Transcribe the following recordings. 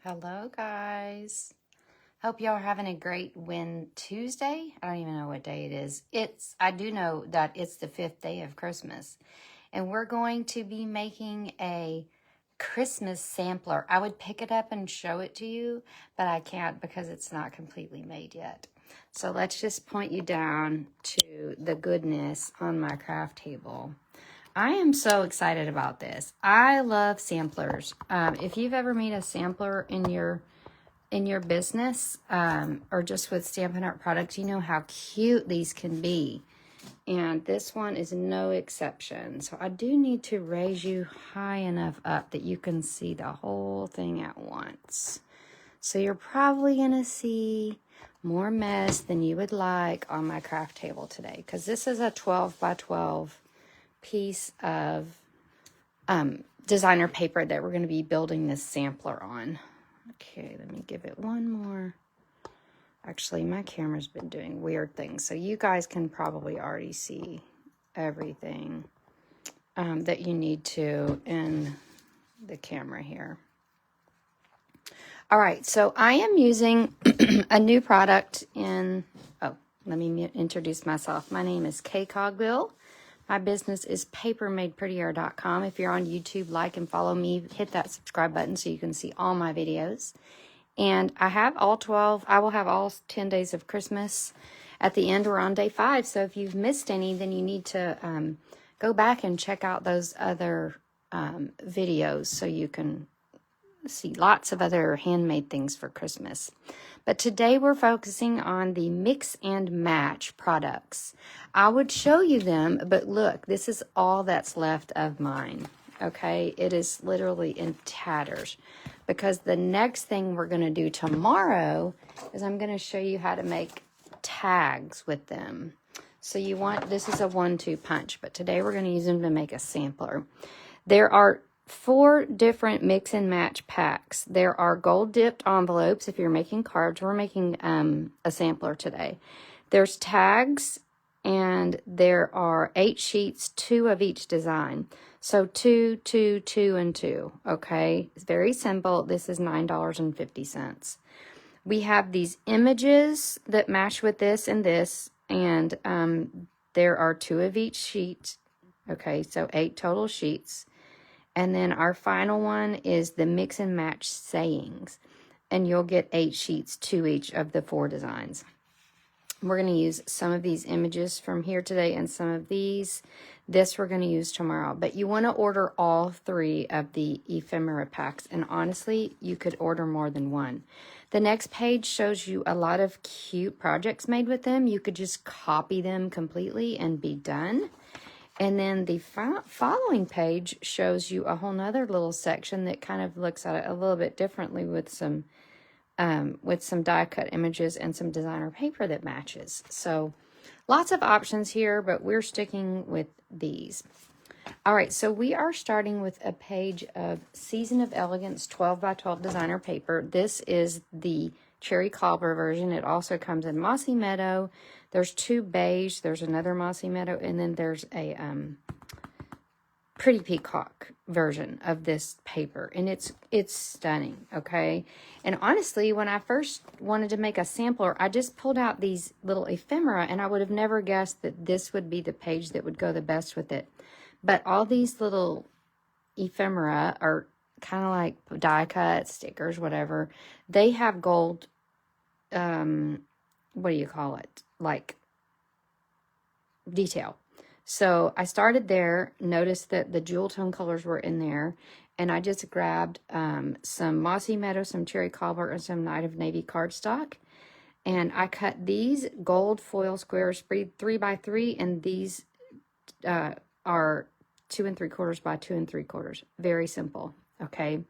Hello, guys. Hope y'all are having a great Tuesday. I don't even know what day it is. I do know that it's the 5th day of Christmas, and we're going to be making a Christmas sampler. I would pick it up and show it to you, but I can't because it's not completely made yet. So let's just point you down to the goodness on my craft table. I am so excited about this. I love samplers. If you've ever made a sampler in your business or just with Stampin' Art products, you know how cute these can be. And this one is no exception. So I do need to raise you high enough up that you can see the whole thing at once. So you're probably going to see more mess than you would like on my craft table today, because this is a 12 by 12 piece of designer paper that we're going to be building this sampler on. Okay, let me give it one more. Actually, my camera's been doing weird things, so you guys can probably already see everything that you need to in the camera here. All right, so I am using a new product let me introduce myself. My name is Kay Cogbill. My business is papermadeprettier.com. If you're on YouTube, like and follow me. Hit that subscribe button so you can see all my videos. And I will have all 10 days of Christmas. At the end, we're on day 5. So if you've missed any, then you need to go back and check out those other videos so you can see lots of other handmade things for Christmas. But today we're focusing on the mix and match products. I would show you them, but look, this is all that's left of mine. Okay, it is literally in tatters, because the next thing we're going to do tomorrow is I'm going to show you how to make tags with them. So this is a 1-2 punch, but today we're going to use them to make a sampler. There are 4 different mix and match packs. There are gold dipped envelopes if you're making cards. We're making a sampler today. There's tags, and there are 8 sheets, 2 of each design. So 2, 2, 2, and 2. Okay, it's very simple. This is $9.50. We have these images that match with this and this, and there are 2 of each sheet. Okay, so 8 total sheets. And then our final one is the mix and match sayings. And you'll get 8 sheets, 2 each of the 4 designs. We're going to use some of these images from here today and some of these. This we're going to use tomorrow. But you want to order all 3 of the ephemera packs. And honestly, you could order more than one. The next page shows you a lot of cute projects made with them. You could just copy them completely and be done. And then the following page shows you a whole nother little section that kind of looks at it a little bit differently with some die cut images and some designer paper that matches. So lots of options here, but we're sticking with these. All right, so we are starting with a page of Season of Elegance 12 by 12 designer paper. This is the cherry cobbler version. It also comes in Mossy Meadow. There's 2 beige. There's another Mossy Meadow, and then there's a Pretty Peacock version of this paper, and it's stunning. Okay, and honestly, when I first wanted to make a sampler, I just pulled out these little ephemera, and I would have never guessed that this would be the page that would go the best with it. But all these little ephemera are kind of like die cut stickers, whatever. They have gold, what do you call it? Like detail. So I started there, noticed that the jewel tone colors were in there, and I just grabbed some Mossy Meadow, some cherry cobbler, and some Night of Navy cardstock. And I cut these gold foil squares 3 by 3, and these are 2 3/4 by 2 3/4. Very simple, okay?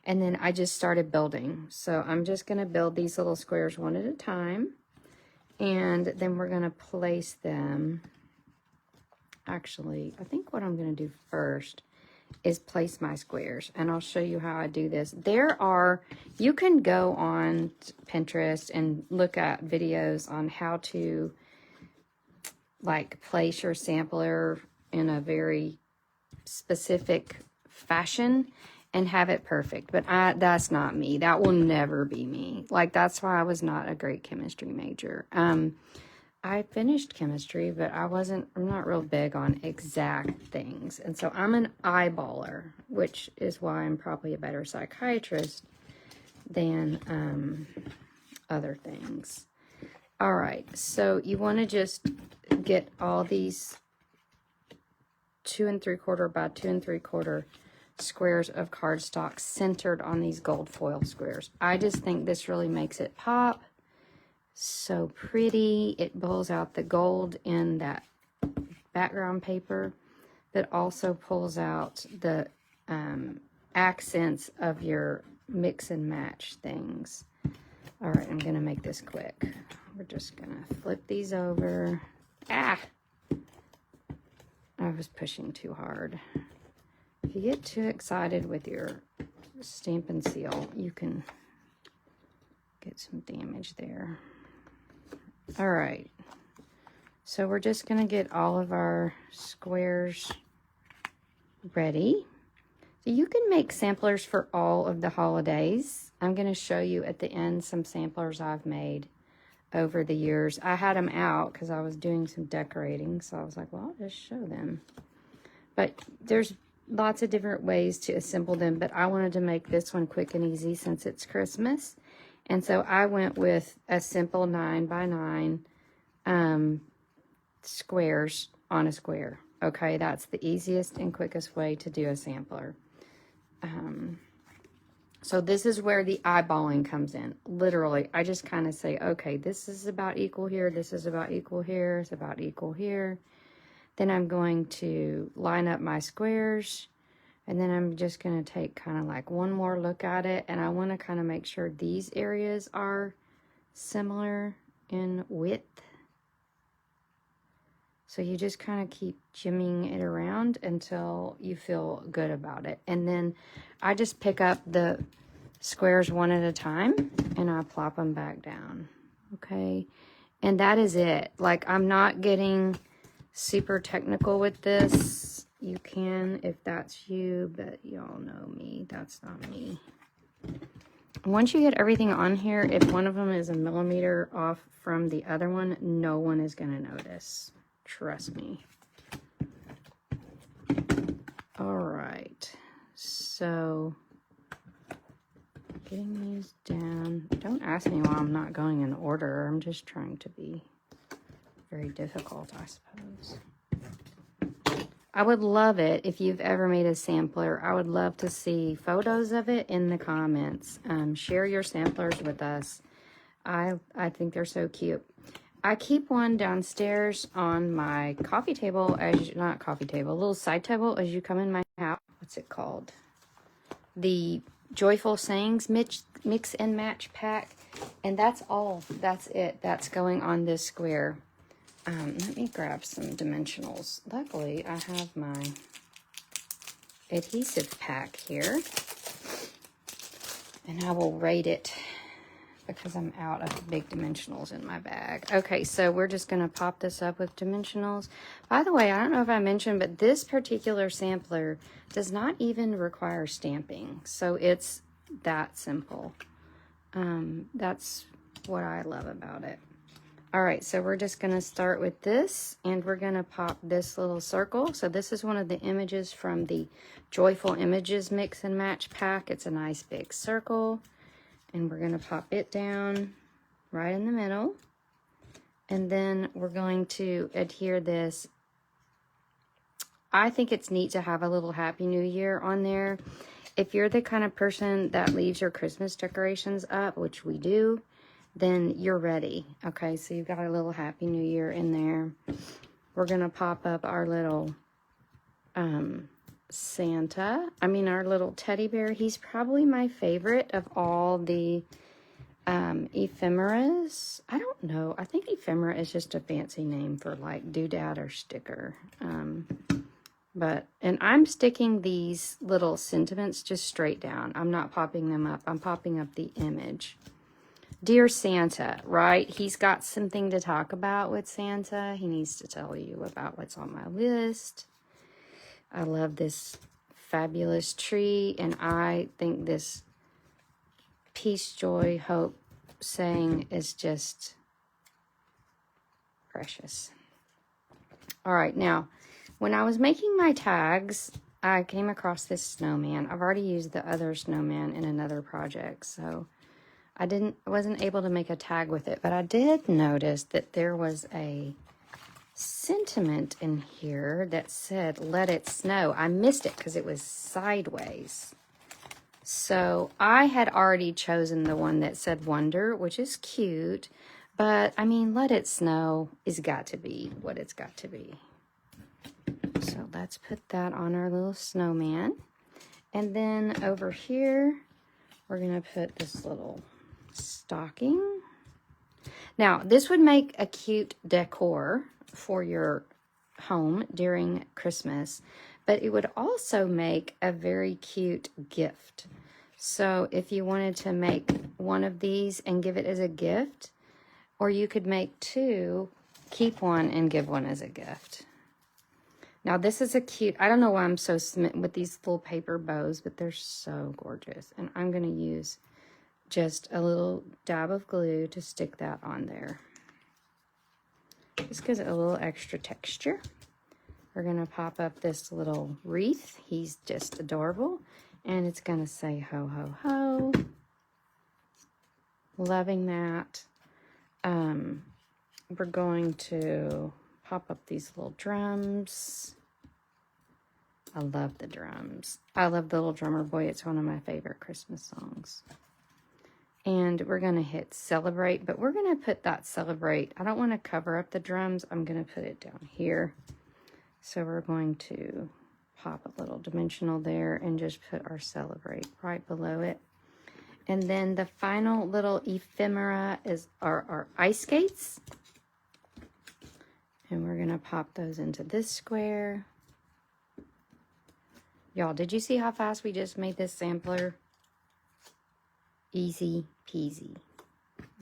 And then I just started building. So I'm just going to build these little squares one at a time. And then we're going to place them. Actually, I think what I'm going to do first is place my squares. And I'll show you how I do this. You can go on Pinterest and look at videos on how to like place your sampler in a very specific fashion. and have it perfect. But that's not me. That will never be me. Like, that's why I was not a great chemistry major. I finished chemistry, but I'm not real big on exact things. And so I'm an eyeballer, which is why I'm probably a better psychiatrist than other things. All right, so you want to just get all these 2 3/4 by 2 3/4 squares of cardstock centered on these gold foil squares. I just think this really makes it pop. So pretty. It pulls out the gold in that background paper, but also pulls out the accents of your mix and match things. All right, I'm gonna make this quick. We're just gonna flip these over. Ah! I was pushing too hard. If you get too excited with your stamp and seal, you can get some damage there. All right, so we're just going to get all of our squares ready. So you can make samplers for all of the holidays. I'm going to show you at the end some samplers I've made over the years. I had them out because I was doing some decorating, so I was like, well, I'll just show them. But there's lots of different ways to assemble them, but I wanted to make this one quick and easy since it's Christmas. And so I went with a simple 9 by 9 squares on a square. Okay, that's the easiest and quickest way to do a sampler. So this is where the eyeballing comes in. Literally, I just kind of say, okay, this is about equal here, this is about equal here, it's about equal here. Then I'm going to line up my squares. And then I'm just going to take kind of like one more look at it. And I want to kind of make sure these areas are similar in width. So you just kind of keep jimmying it around until you feel good about it. And then I just pick up the squares one at a time and I plop them back down. Okay. And that is it. Like, I'm not getting super technical with this. You can if that's you, but y'all know me. That's not me. Once you get everything on here, if one of them is a millimeter off from the other one, no one is going to notice. Trust me. All right. So, getting these down. Don't ask me why I'm not going in order. I'm just trying to be very difficult, I suppose. I would love it if you've ever made a sampler. I would love to see photos of it in the comments. Share your samplers with us. I think they're so cute. I keep one downstairs on my coffee table, not coffee table, a little side table as you come in my house. What's it called? The Joyful Sayings Mix and Match Pack. And that's all. That's it. That's going on this square. Let me grab some dimensionals. Luckily, I have my adhesive pack here. And I will rate it because I'm out of big dimensionals in my bag. Okay, so we're just going to pop this up with dimensionals. By the way, I don't know if I mentioned, but this particular sampler does not even require stamping. So it's that simple. That's what I love about it. All right, so we're just going to start with this, and we're going to pop this little circle. So this is one of the images from the Joyful Images Mix and Match Pack. It's a nice big circle, and we're going to pop it down right in the middle. And then we're going to adhere this. I think it's neat to have a little Happy New Year on there. If you're the kind of person that leaves your Christmas decorations up, which we do, then you're ready. Okay, so you've got a little Happy New Year in there. We're going to pop up our little Santa. Our little teddy bear. He's probably my favorite of all the ephemeras. I don't know. I think ephemera is just a fancy name for like doodad or sticker. And I'm sticking these little sentiments just straight down. I'm not popping them up. I'm popping up the image. Dear Santa, right? He's got something to talk about with Santa. He needs to tell you about what's on my list. I love this fabulous tree, and I think this peace, joy, hope saying is just precious. All right, now, when I was making my tags, I came across this snowman. I've already used the other snowman in another project, so I wasn't able to make a tag with it, but I did notice that there was a sentiment in here that said, "Let it snow." I missed it because it was sideways. So I had already chosen the one that said "Wonder," which is cute, but I mean, "Let it snow" is got to be what it's got to be. So let's put that on our little snowman. And then over here, we're going to put this little stocking. Now, this would make a cute decor for your home during Christmas, but it would also make a very cute gift. So if you wanted to make one of these and give it as a gift, or you could make two, keep one and give one as a gift. Now this is a cute, I don't know why I'm so smitten with these full paper bows, but they're so gorgeous. And I'm going to use just a little dab of glue to stick that on there. Just gives it a little extra texture. We're going to pop up this little wreath. He's just adorable. And it's going to say ho, ho, ho. Loving that. We're going to pop up these little drums. I love the drums. I love the Little Drummer Boy. It's one of my favorite Christmas songs. And we're going to hit celebrate, but we're going to put that celebrate. I don't want to cover up the drums. I'm going to put it down here. So we're going to pop a little dimensional there and just put our celebrate right below it. And then the final little ephemera is our ice skates. And we're going to pop those into this square. Y'all, did you see how fast we just made this sampler? Easy peasy.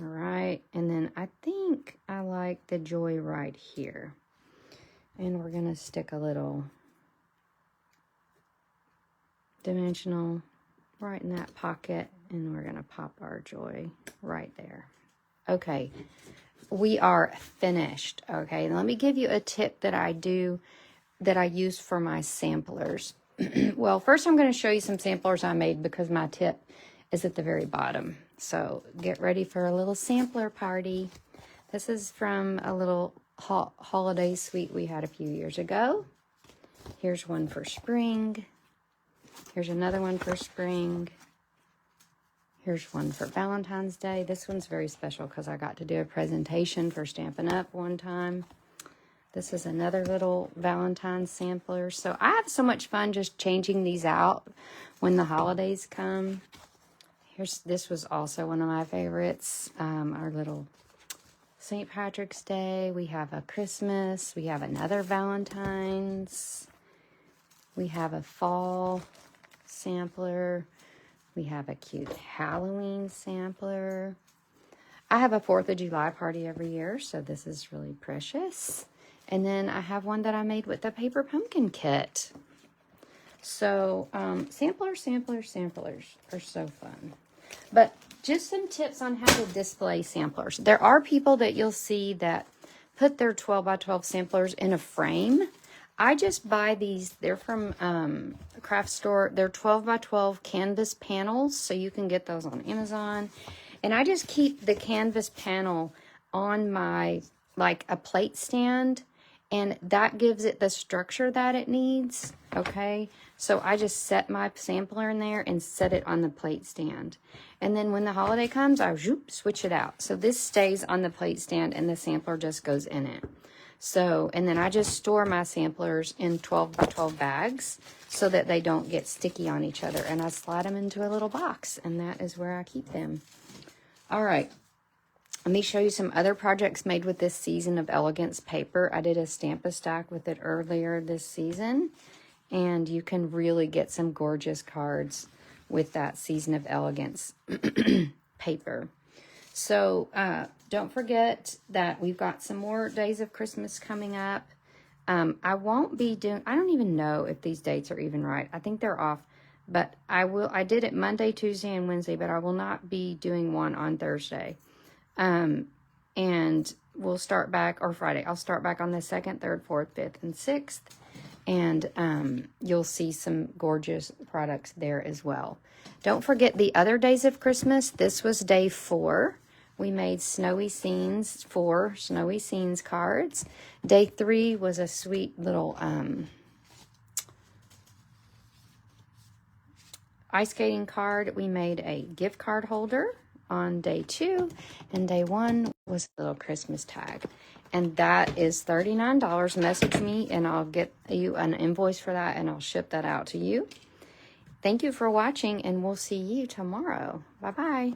All right, and then I think I like the joy right here. And we're going to stick a little dimensional right in that pocket, and we're going to pop our joy right there. Okay, we are finished. Okay, let me give you a tip that I use for my samplers. Well, first I'm going to show you some samplers I made because my tip is at the very bottom. So get ready for a little sampler party. This is from a little holiday suite we had a few years ago. Here's one for spring. Here's another one for spring. Here's one for Valentine's Day. This one's very special because I got to do a presentation for Stampin' Up! One time. This is another little Valentine's sampler. So I have so much fun just changing these out when the holidays come. This was also one of my favorites. Our little St. Patrick's Day. We have a Christmas. We have another Valentine's. We have a fall sampler. We have a cute Halloween sampler. I have a 4th of July party every year, so this is really precious. And then I have one that I made with the paper pumpkin kit. So samplers are so fun. But just some tips on how to display samplers. There are people that you'll see that put their 12 by 12 samplers in a frame. I just buy these. They're from a craft store. They're 12 by 12 canvas panels, so you can get those on Amazon. And I just keep the canvas panel on my, like a plate stand, and that gives it the structure that it needs, okay? So I just set my sampler in there and set it on the plate stand. And then when the holiday comes, I switch it out. So this stays on the plate stand and the sampler just goes in it. So, and then I just store my samplers in 12 by 12 bags so that they don't get sticky on each other. And I slide them into a little box, and that is where I keep them. All right. Let me show you some other projects made with this season of Elegance paper. I did a Stamp-A-Stack with it earlier this season, and you can really get some gorgeous cards with that season of Elegance paper. So don't forget that we've got some more days of Christmas coming up. I won't be doing, I don't even know if these dates are even right. I think they're off, but I did it Monday, Tuesday, and Wednesday, but I will not be doing one on Thursday. And we'll start back, or Friday. I'll start back on the 2nd, 3rd, 4th, 5th, and 6th. And you'll see some gorgeous products there as well. Don't forget the other days of Christmas. This was day 4. We made snowy scenes, 4 snowy scenes cards. Day 3 was a sweet little ice skating card. We made a gift card holder on day 2, and day 1 was a little Christmas tag. And that is $39. Message me and I'll get you an invoice for that, and I'll ship that out to you. Thank you for watching, and we'll see you tomorrow. Bye-bye.